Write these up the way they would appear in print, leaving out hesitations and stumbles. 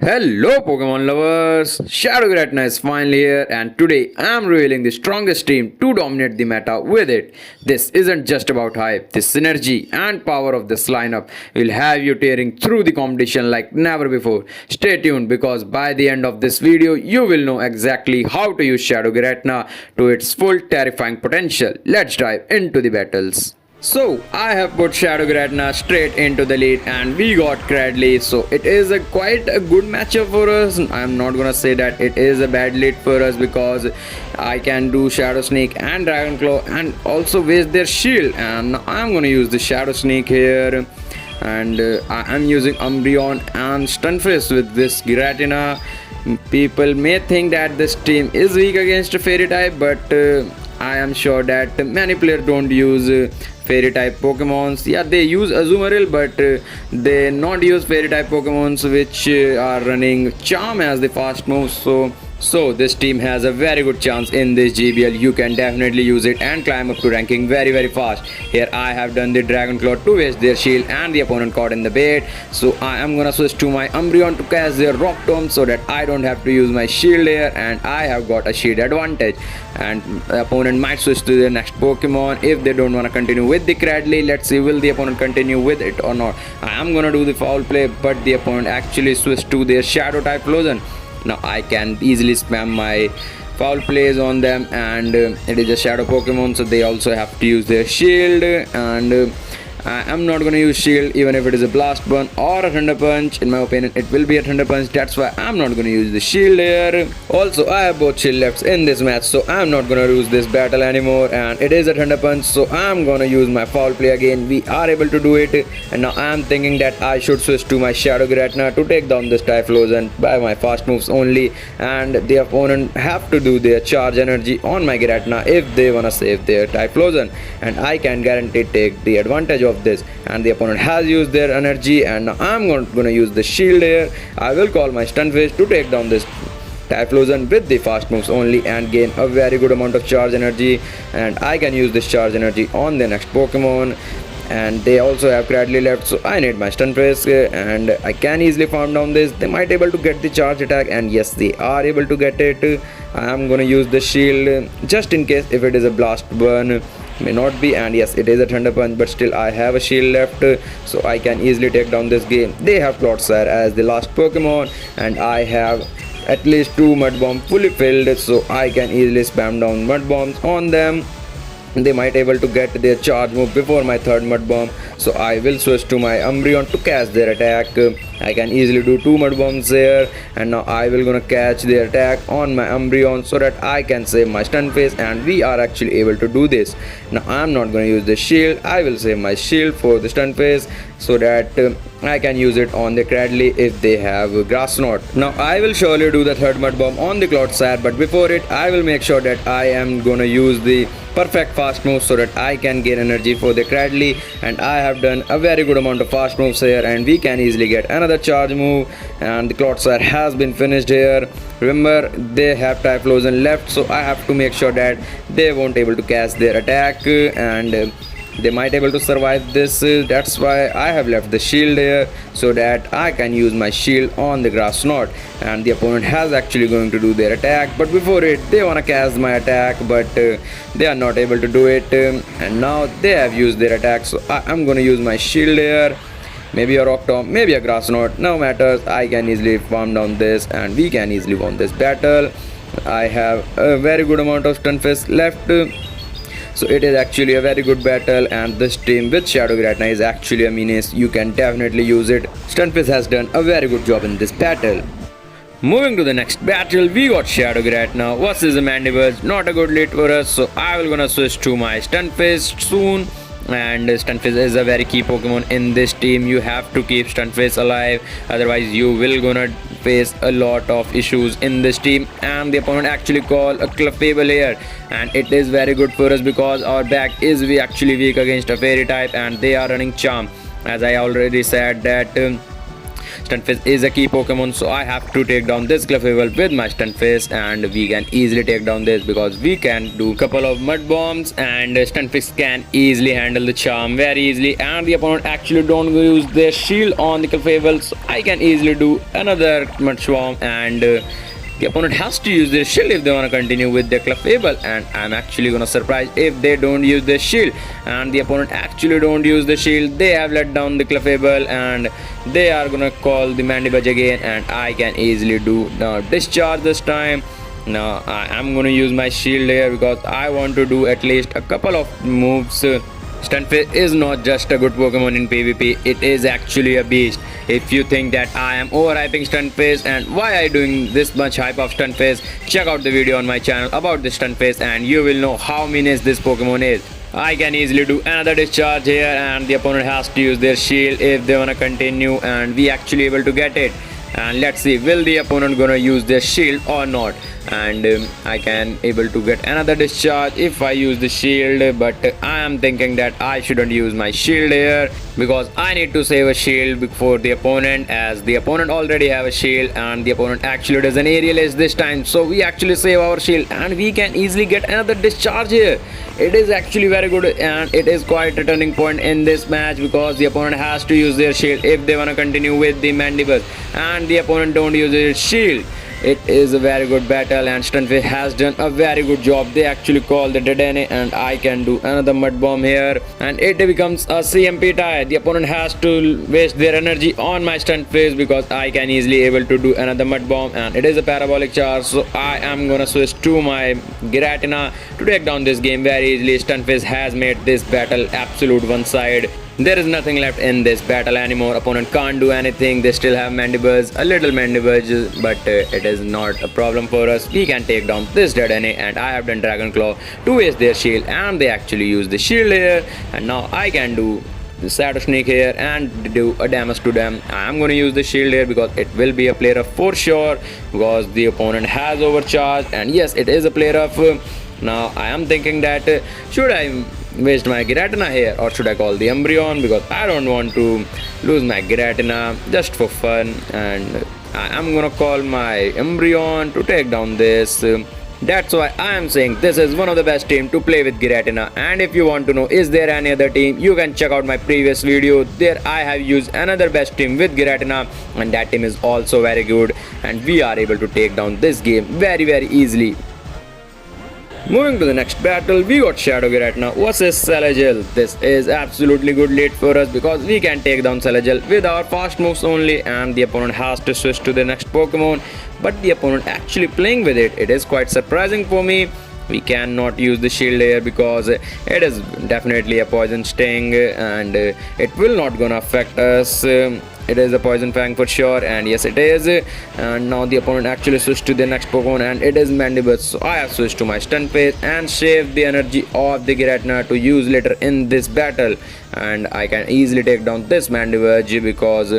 Hello Pokemon lovers! Shadow Giratina is finally here and today I am revealing the strongest team to dominate the meta with it. This isn't just about hype, the synergy and power of this lineup will have you tearing through the competition like never before. Stay tuned because by the end of this video you will know exactly how to use Shadow Giratina to its full terrifying potential. Let's dive into the battles. So I have put Shadow Giratina straight into the lead and we got Cradley, so it is quite a good matchup for us. I am not gonna say that it is a bad lead for us because I can do Shadow Sneak and Dragon Claw and also waste their shield, and I am gonna use the Shadow Sneak here, and I am using Umbreon and Stunfisk with this Giratina. People may think that this team is weak against a fairy type, but I am sure that many players don't use fairy type Pokemons. Yeah, they use Azumarill, but they not use fairy type Pokemons which are running Charm as the fast move. So this team has a very good chance in this GBL. You can definitely use it and climb up to ranking very fast. Here I have done the Dragon Claw to waste their shield and the opponent caught in the bait. So I am gonna switch to my Umbreon to cast their Rock Tomb so that I don't have to use my shield here, and I have got a shield advantage. And the opponent might switch to their next Pokemon if they don't want to continue with the Cradley. Let's see, will the opponent continue with it or not. I am gonna do the foul play, but the opponent actually switched to their Shadow type Frozen. Now I can easily spam my foul plays on them, and it is a Shadow Pokemon, so they also have to use their shield, and I am not gonna use shield even if it is a Blast Burn or a Thunder Punch. In my opinion it will be a Thunder Punch, that's why I am not gonna use the shield here. Also I have both shield lefts in this match, so I am not gonna lose this battle anymore, and it is a Thunder Punch, so I am gonna use my foul play again. We are able to do it, and now I am thinking that I should switch to my Shadow Giratina to take down this Typhlosion by my fast moves only, and the opponent have to do their charge energy on my Giratina if they wanna save their Typhlosion, and I can guarantee take the advantage of this. And the opponent has used their energy, and now I'm gonna use the shield here. I will call my Stunfisk to take down this Typhlosion with the fast moves only and gain a very good amount of charge energy, and I can use this charge energy on the next Pokemon. And they also have Cradley left, so I need my Stunfisk, and I can easily farm down this. They might able to get the charge attack, and yes, they are able to get it. I am gonna use the shield just in case if it is a Blast Burn. May not be, and yes, it is a Thunder Punch, but still I have a shield left, so I can easily take down this game. They have Clodsire as the last Pokemon, and I have at least 2 Mud Bombs fully filled, so I can easily spam down Mud Bombs on them. They might able to get their charge move before my third Mud Bomb, so I will switch to my Umbreon to catch their attack. I can easily do 2 Mud Bombs there, and now I will gonna catch their attack on my Umbreon so that I can save my Stunfisk, and we are actually able to do this. Now I am not gonna use the shield. I will save my shield for the Stunfisk so that I can use it on the Cradley if they have Grass Knot. Now I will surely do the third Mud Bomb on the Clodsire, but before it I will make sure that I am gonna use the perfect fast move so that I can gain energy for the Cradley, and I have done a very good amount of fast moves here, and we can easily get another charge move, and the Clodsire has been finished here. Remember, they have Typhlosion left, so I have to make sure that they won't able to catch their attack, and they might able to survive this. That's why I have left the shield here so that I can use my shield on the Grass Knot, and the opponent has actually going to do their attack, but before it they wanna cast my attack, but they are not able to do it, and now they have used their attack, so I'm gonna use my shield here. Maybe a Rock Tomb, maybe a Grass Knot, no matters. I can easily farm down this, and we can easily win this battle. I have a very good amount of Stunfisk left, so it is actually a very good battle, and this team with Shadow Giratina is actually a menace. You can definitely use it. Stunfisk has done a very good job in this battle. Moving to the next battle, we got Shadow Giratina versus the Mandibuzz. Not a good lead for us, so I will gonna switch to my Stunfisk soon. And Stunfisk is a very key Pokemon in this team. You have to keep Stunfisk alive, otherwise you will gonna face a lot of issues in this team. And the opponent actually call a Clefable here, and it is very good for us because our back is actually weak against a fairy type, and they are running Charm, as I already said that Stunfisk is a key Pokemon, so I have to take down this Clefable with my Stunfisk, and we can easily take down this because we can do couple of mud bombs, and Stunfisk can easily handle the charm very easily, and the opponent actually don't use their shield on the Clefable, so I can easily do another mud swarm, and the opponent has to use their shield if they want to continue with their Clefable, and I'm actually gonna surprise if they don't use their shield, and the opponent actually don't use the shield. They have let down the Clefable, and they are gonna call the Mandibuzz again, and I can easily do now discharge this time. Now I am gonna use my shield here because I want to do at least a couple of moves. Stunfisk is not just a good Pokemon in PvP, it is actually a beast. If you think that I am overhyping Stunfisk and why I am doing this much hype of Stunfisk, check out the video on my channel about the Stunfisk and you will know how menace this Pokemon is. I can easily do another discharge here, and the opponent has to use their shield if they wanna continue, and we actually able to get it. And let's see, will the opponent gonna use their shield or not. And I can able to get another discharge if I use the shield, but I am thinking that I shouldn't use my shield here because I need to save a shield before the opponent, as the opponent already have a shield and the opponent actually does an aerial ace this time, so we actually save our shield and we can easily get another discharge here. It is actually very good, and it is quite a turning point in this match because the opponent has to use their shield if they want to continue with the Mandibuzz, and the opponent don't use their shield. It is a very good battle, and Stunfisk has done a very good job. They actually call the dead end, and I can do another mud bomb here, and it becomes a CMP tie. The opponent has to waste their energy on my Stunfisk because I can easily able to do another mud bomb, and it is a parabolic charge, so I am gonna switch to my Giratina to take down this game very easily. Stunfisk has made this battle absolute one side. There is nothing left in this battle anymore. Opponent can't do anything. They still have Mandibuzz, a little Mandibuzz, but it is not a problem for us. We can take down this dead NA, and I have done Dragon Claw to waste their shield, and they actually use the shield here, and now I can do the Shadow Sneak here and do a damage to them. I am going to use the shield here because it will be a player up for sure because the opponent has overcharged, and yes, it is a player up. Now I am thinking that should I waste my Giratina here or should I call the Umbreon, because I don't want to lose my Giratina just for fun, and I am gonna call my Umbreon to take down this. That's why I am saying this is one of the best team to play with Giratina. And if you want to know is there any other team, you can check out my previous video. There I have used another best team with Giratina, and that team is also very good, and we are able to take down this game very easily. Moving to the next battle, we got Shadow Giratina vs Celestial. This is absolutely good lead for us because we can take down Celestial with our fast moves only, and the opponent has to switch to the next Pokemon, but the opponent actually playing with it. It is quite surprising for me. We cannot use the shield here because it is definitely a poison sting, and it will not gonna affect us. It is a poison fang for sure, and yes it is. And now the opponent actually switched to the next Pokemon, and it is Mandibuzz, so I have switched to my Stunfisk and save the energy of the Giratina to use later in this battle, and I can easily take down this Mandibuzz because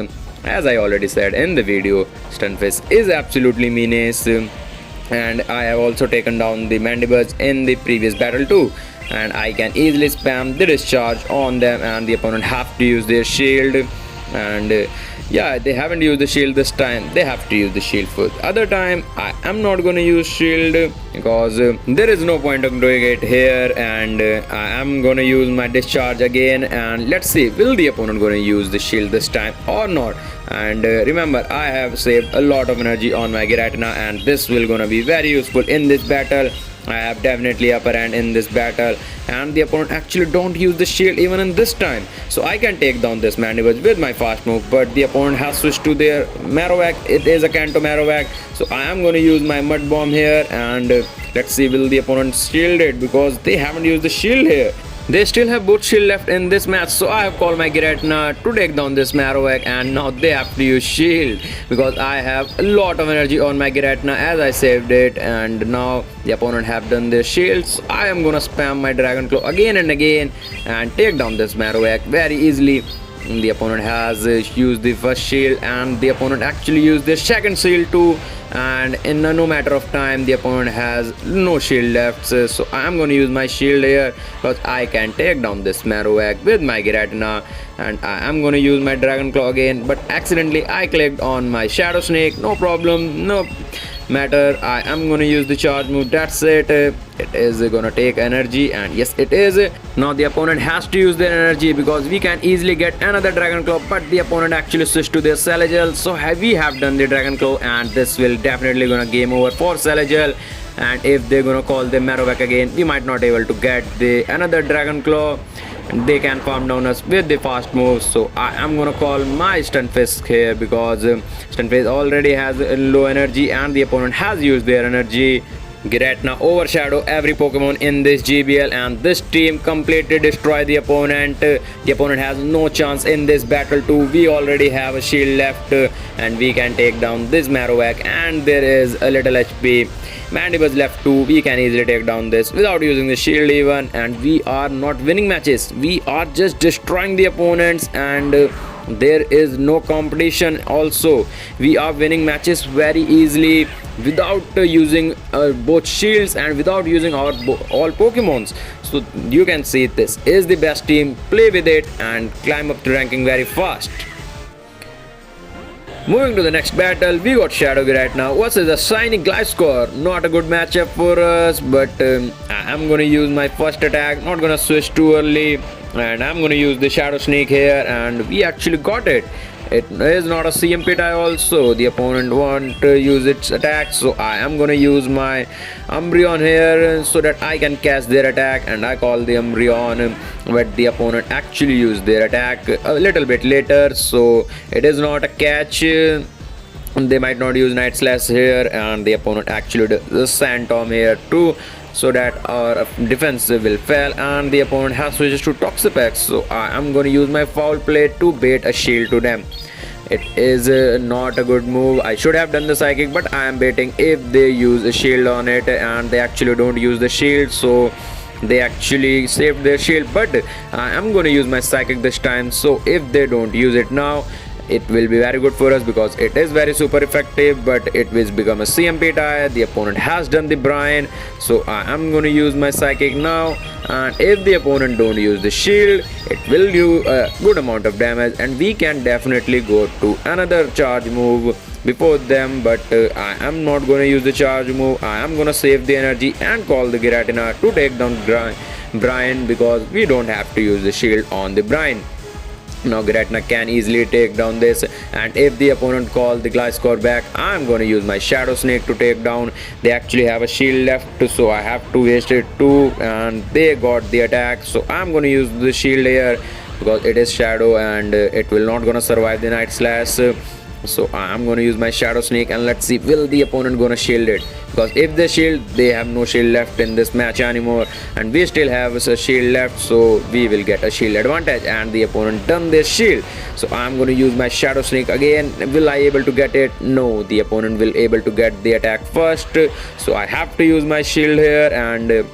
as I already said in the video, Stunfisk is absolutely menace, and I have also taken down the Mandibuzz in the previous battle too, and I can easily spam the discharge on them, and the opponent have to use their shield. And yeah, they haven't used the shield this time. They have to use the shield for the other time. I am not gonna use shield because there is no point of doing it here, and I am gonna use my discharge again, and let's see will the opponent gonna use the shield this time or not. And remember, I have saved a lot of energy on my Giratina, and this will gonna be very useful in this battle. I have definitely upper hand in this battle, and the opponent actually don't use the shield even in this time, so I can take down this Mandibuzz with my fast move, but the opponent has switched to their Marowak. It is a Kanto Marowak, so I am going to use my mud bomb here, and let's see will the opponent shield it because they haven't used the shield here. They still have both shield left in this match, so I have called my Giratina to take down this Marowak, and now they have to use shield because I have a lot of energy on my Giratina as I saved it, and now the opponent have done their shields. I am gonna spam my Dragon Claw again and again and take down this Marowak very easily. The opponent has used the first shield, and the opponent actually used their second shield too, and in no matter of time the opponent has no shield left. So I am going to use my shield here because I can take down this Marowak with my Giratina, and I am going to use my Dragon Claw again, but accidentally I clicked on my Shadow Snake. No problem, no matter, I am going to use the charge move. That's it. It is gonna take energy, and yes, it is. Now the opponent has to use their energy because we can easily get another Dragon Claw, but the opponent actually switched to their Celestial. So we have done the Dragon Claw, and this will definitely gonna game over for Celestial. And if they're gonna call the Marowak again, we might not able to get the another Dragon Claw. They can calm down us with the fast moves. So I am gonna call my Stunfisk here because Stunfisk already has low energy and the opponent has used their energy. Giratina overshadow every Pokemon in this GBL, and this team completely destroy the opponent. The opponent has no chance in this battle too. We already have a shield left, and we can take down this Marowak, and there is a little HP. Mandibuzz left too. We can easily take down this without using the shield even, and we are not winning matches. We are just destroying the opponents, and there is no competition. Also, we are winning matches very easily without using both shields and without using our all Pokemons. So you can see this is the best team. Play with it and climb up the ranking very fast. Moving to the next battle, we got Shadow Giratina versus a shiny Gliscor. Not a good matchup for us, but I'm gonna use my first attack. Not gonna switch too early, and I'm gonna use the Shadow Sneak here, and we actually got it. It is not a CMP tie also. The opponent want to use its attack, so I am gonna use my Umbreon here so that I can catch their attack, and I call the Umbreon, but the opponent actually used their attack a little bit later, so it is not a catch. They might not use Night Slash here, and the opponent actually does the Sandtom here too, so that our defense will fail, and the opponent has switched to Toxapex. So I am going to use my foul play to bait a shield to them. It is not a good move. I should have done the psychic, but I am baiting if they use a shield on it, and they actually don't use the shield, so they actually saved their shield. But I am going to use my psychic this time, so if they don't use it now, it will be very good for us because it is very super effective, but it will become a CMP tie. The opponent has done the Brian, so I am going to use my psychic now, and if the opponent don't use the shield, it will do a good amount of damage, and we can definitely go to another charge move before them. But I am not going to use the charge move. I am going to save the energy and call the Giratina to take down Brian because we don't have to use the shield on the Brian. Now Giratina can easily take down this, and if the opponent calls the Gliscor back, I'm going to use my Shadow Snake to take down. They actually have a shield left, so I have to waste it too, and they got the attack, so I'm going to use the shield here because it is Shadow, and it will not going to survive the Night Slash. So I'm going to use my Shadow Sneak, and let's see will the opponent going to shield it, because if they shield, they have no shield left in this match anymore, and we still have a shield left, so we will get a shield advantage, and the opponent done their shield. So I'm going to use my Shadow Sneak again. Will I able to get it? No, the opponent will able to get the attack first, so I have to use my shield here, and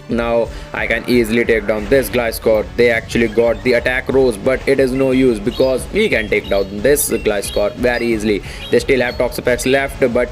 now I can easily take down this Gliscor. They actually got the attack rose, but it is no use because we can take down this Gliscor very easily. They still have Toxapex left, but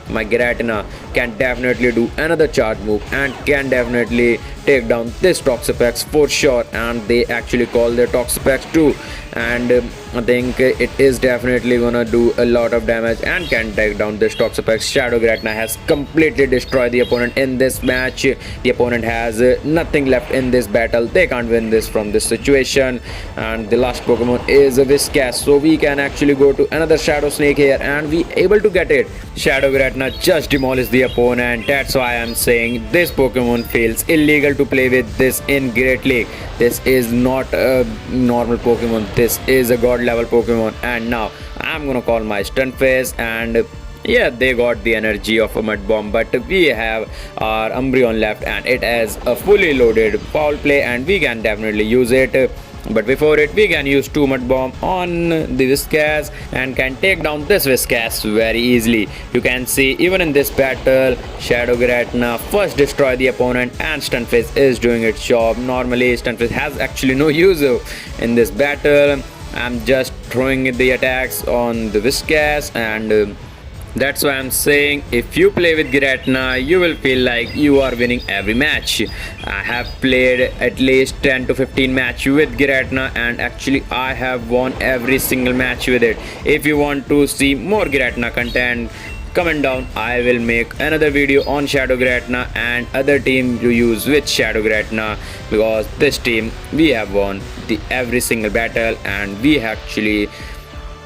my Giratina can definitely do another charge move and can definitely take down this Toxapex for sure, and they actually call their Toxapex too, and I think it is definitely gonna do a lot of damage and can take down this Toxapex. Shadow Giratina has completely destroyed the opponent in this match. The opponent has nothing left in this battle. They can't win this from this situation, and the last Pokemon is a Whiscash, so we can actually go to another Shadow Snake here, and we able to get it. Shadow Giratina just demolished the opponent. That's why I'm saying this Pokemon feels illegal to play with this in Great League. This is not a normal Pokemon. This is a god level Pokemon, and now I'm gonna call my Stunfisk, and yeah, they got the energy of a Mud Bomb, but we have our Umbreon left, and it has a fully loaded foul play, and we can definitely use it. But before it, we can use 2 Mud Bomb on the Whiscash and can take down this Whiscash very easily. You can see even in this battle, Shadow Giratina first destroy the opponent, and Stunfisk is doing its job. Normally Stunfisk has actually no use in this battle. I'm just throwing the attacks on the Whiscash, and That's why I'm saying if you play with Giratina, you will feel like you are winning every match. I have played at least 10 to 15 match with Giratina, and actually I have won every single match with it. If you want to see more Giratina content, comment down. I will make another video on Shadow Giratina and other team to use with Shadow Giratina, because this team we have won every single battle, and we actually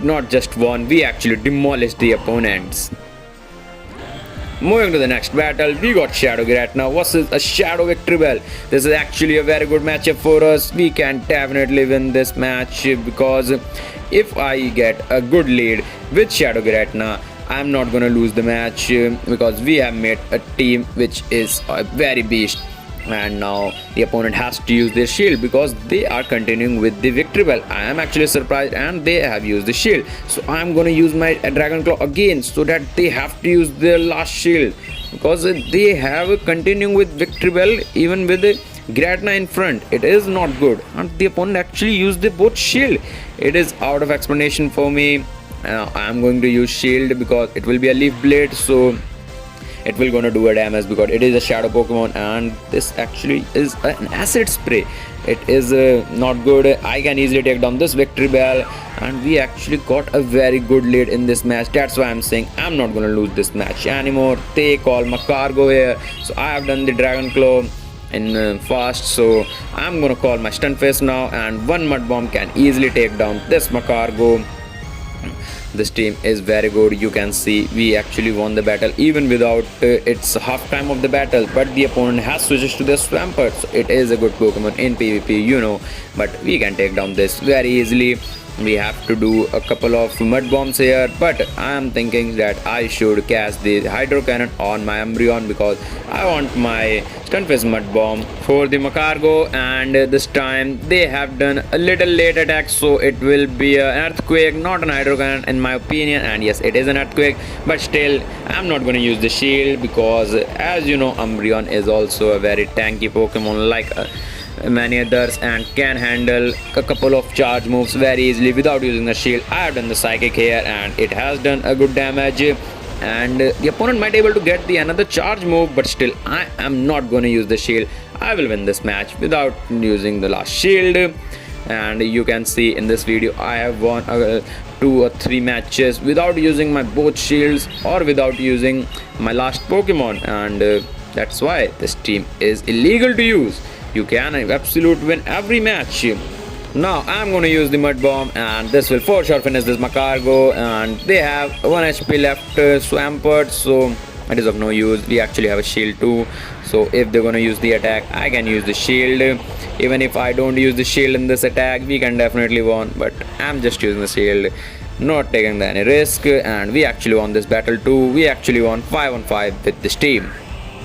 not just won, we actually demolished the opponents. Moving to the next battle, we got Shadow Giratina versus a Shadow Victreebel. This is actually a very good matchup for us. We can definitely win this match, because if I get a good lead with Shadow Giratina, I'm not gonna lose the match, because we have made a team which is a very beast. And now the opponent has to use their shield, because they are continuing with the Victreebel. I am actually surprised, and they have used the shield, so I'm gonna use my Dragon Claw again, so that they have to use their last shield, because they have continuing with Victreebel even with the Giratina in front. It is not good, and the opponent actually used the both shield. It is out of explanation for me. I'm going to use shield because it will be a leaf blade, so it will gonna do a damage, because it is a shadow Pokemon, and this actually is an acid spray. It is not good. I can easily take down this Victreebel, and we actually got a very good lead in this match. That's why I'm saying I'm not gonna lose this match anymore. They call Macargo here, so I have done the Dragon Claw in fast, so I'm gonna call my Stunfisk now, and one Mud Bomb can easily take down this Macargo. This team is very good. You can see we actually won the battle even without its half time of the battle, but the opponent has switched to the Swampert, so it is a good Pokemon in PvP, you know, but we can take down this very easily. We have to do a couple of mud bombs here, but I am thinking that I should cast the Hydro Cannon on my Umbreon, because I want my Stunfisk mud bomb for the Macargo, and this time they have done a little late attack, so it will be an Earthquake, not an Hydro Cannon in my opinion. And yes, it is an Earthquake, but still I'm not going to use the shield, because as you know, Umbreon is also a very tanky Pokemon like many others, and can handle a couple of charge moves very easily without using the shield. I have done the Psychic here, and it has done a good damage, and the opponent might be able to get the another charge move, but still I am not going to use the shield. I will win this match without using the last shield. And you can see in this video I have won 2 or 3 matches without using my both shields or without using my last Pokemon, and that's why this team is illegal to use. You can absolute win every match. Now I'm going to use the Mud Bomb, and this will for sure finish this Macargo, and they have 1 HP left, Swampert, so it is of no use. We actually have a shield too, so if they're going to use the attack, I can use the shield. Even if I don't use the shield in this attack, we can definitely win, but I'm just using the shield, not taking any risk, and we actually won this battle too. We actually won 5-on-5 with this team.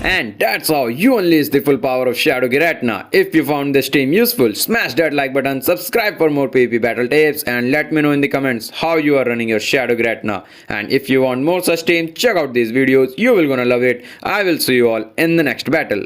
And that's how you unleash the full power of Shadow Giratina. If you found this team useful, smash that like button, subscribe for more PvP battle tips, and let me know in the comments how you are running your Shadow Giratina. And if you want more such teams, check out these videos. You will gonna love it. I will see you all in the next battle.